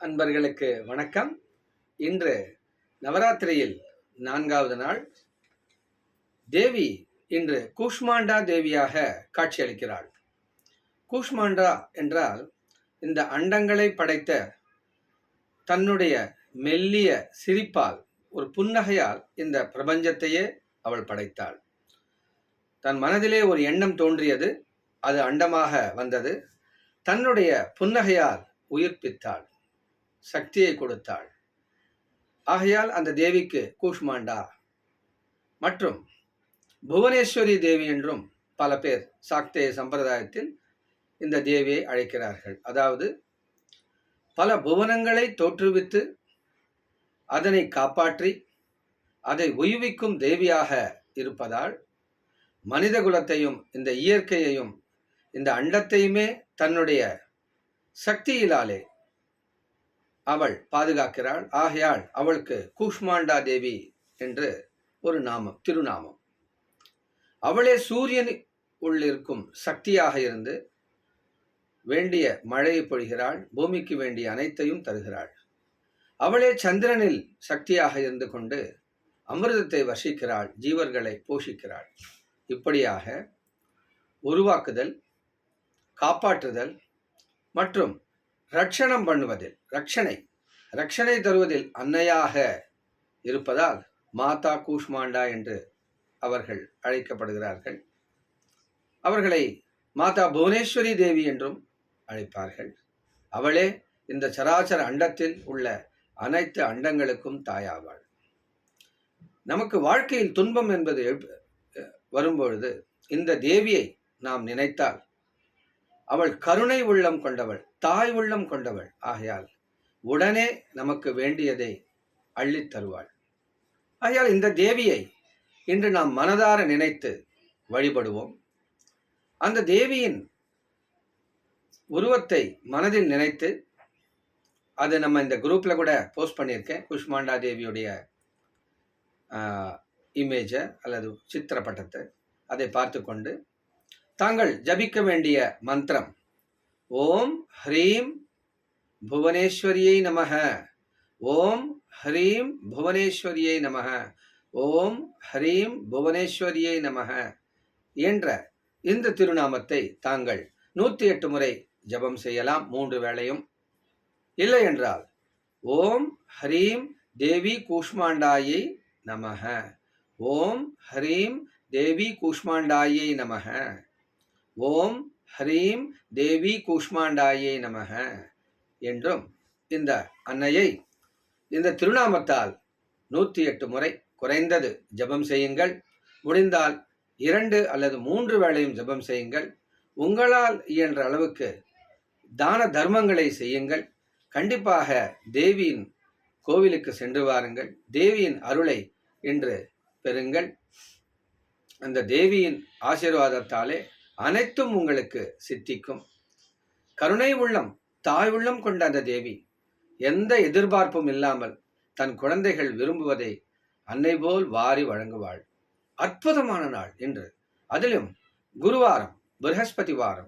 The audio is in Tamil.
அன்பர்களுக்கு வணக்கம். இன்று நவராத்திரியில் 4வது நாள். தேவி இன்று கூஷ்மாண்டா தேவியாக காட்சியளிக்கிறாள். கூஷ்மாண்டா என்றால் இந்த அண்டங்களை படைத்த தன்னுடைய மெல்லிய சிரிப்பால், ஒரு புன்னகையால் இந்த பிரபஞ்சத்தையே அவள் படைத்தாள். தன் மனதிலே ஒரு எண்ணம் தோன்றியது, அது அண்டமாக வந்தது. தன்னுடைய புன்னகையால் உயிர்ப்பித்தாள், சக்தியை கொடுத்தாள். ஆகையால் அந்த தேவிக்கு கூஷ்மாண்டா மற்றும் புவனேஸ்வரி தேவி என்றும் பல பேர் சாக்தேய சம்பிரதாயத்தில் இந்த தேவியை அழைக்கிறார்கள். அதாவது பல புவனங்களை தோற்றுவித்து அதனை காப்பாற்றி அதை உய்விக்கும் தேவியாக இருப்பதால் மனித குலத்தையும் இந்த இயற்கையையும் இந்த அண்டத்தையுமே தன்னுடைய சக்தியிலாலே அவள் பாதுகாக்கிறாள். ஆகையால் அவளுக்கு கூஷ்மாண்டா தேவி என்று ஒரு நாமம், திருநாமம். அவளே சூரியன் உள்ளிருக்கும் சக்தியாக இருந்து வேண்டிய மழையை பொழிகிறாள், பூமிக்கு வேண்டிய அனைத்தையும் தருகிறாள். அவளே சந்திரனில் சக்தியாக இருந்து கொண்டு அமிர்தத்தை வர்ஷிக்கிறாள், ஜீவர்களை போஷிக்கிறாள். இப்படியாக உருவாக்குதல், காப்பாற்றுதல் மற்றும் ரட்சணம் பண்ணுவதில், ரட்சணை தருவதில் அன்னையாக இருப்பதால் மாதா கூஷ்மாண்டா என்று அவர்கள் அழைக்கப்படுகிறார்கள். அவர்களை மாதா புவனேஸ்வரி தேவி என்றும் அழைப்பார்கள். அவளே இந்த சராசர அண்டத்தில் உள்ள அனைத்து அண்டங்களுக்கும் தாயாவாள். நமக்கு வாழ்க்கையில் துன்பம் என்பது வரும்பொழுது இந்த தேவியை நாம் நினைத்தால், அவள் கருணை உள்ளம் கொண்டவள், தாய் உள்ளம் கொண்டவள். ஆகையால் உடனே நமக்கு வேண்டியதை அள்ளித் தருவாள். ஆகையால் இந்த தேவியை இன்று நாம் மனதார நினைத்து வழிபடுவோம். அந்த தேவியின் உருவத்தை மனதில் நினைத்து, அது நம்ம இந்த குரூப்ல கூட போஸ்ட் பண்ணியிருக்கேன், கூஷ்மாண்டா தேவியுடைய இமேஜை அல்லது சித்திரப்பட்டத்தை, அதை பார்த்து கொண்டு தாங்கள் ஜபிக்க வேண்டிய மந்திரம் ஓம் ஹ்ரீம் புவனேஸ்வரியை நமக, ஓம் ஹ்ரீம் புவனேஸ்வரியை நமக, ஓம் ஹ்ரீம் புவனேஸ்வரியை நமக என்ற இந்த திருநாமத்தை தாங்கள் 108 முறை ஜபம் செய்யலாம், 3 வேளையும். இல்லை என்றால் ஓம் ஹ்ரீம் தேவி கூஷ்மாண்டாயை நமக, ஓம் ஹ்ரீம் தேவி கூஷ்மாண்டாயை நமக, ஓம் ஹ்ரீம் தேவி கூஷ்மாண்டாயை நமக என்றும் இந்த அன்னையை இந்த திருநாமத்தால் 108 முறை குறைந்தது ஜபம் செய்யுங்கள். முடிந்தால் 2 அல்லது 3 வேளையும் ஜபம் செய்யுங்கள். உங்களால் இயன்ற அளவுக்கு தான தர்மங்களை செய்யுங்கள். கண்டிப்பாக தேவியின் கோவிலுக்கு சென்று வாருங்கள். தேவியின் அருளை இன்று பெறுங்கள். அந்த தேவியின் ஆசீர்வாதத்தாலே அனைத்தும் உங்களுக்கு சித்திக்கும். கருணை உள்ளம், தாய் உள்ளம் கொண்ட அந்த தேவி எந்த எதிர்பார்ப்பும் இல்லாமல் தன் குழந்தைகள் விரும்புவதை அன்னை போல் வாரி வழங்குவாள். அற்புதமான நாள் இன்று. அதிலும் குருவாரம், பிரகஸ்பதி வாரம்,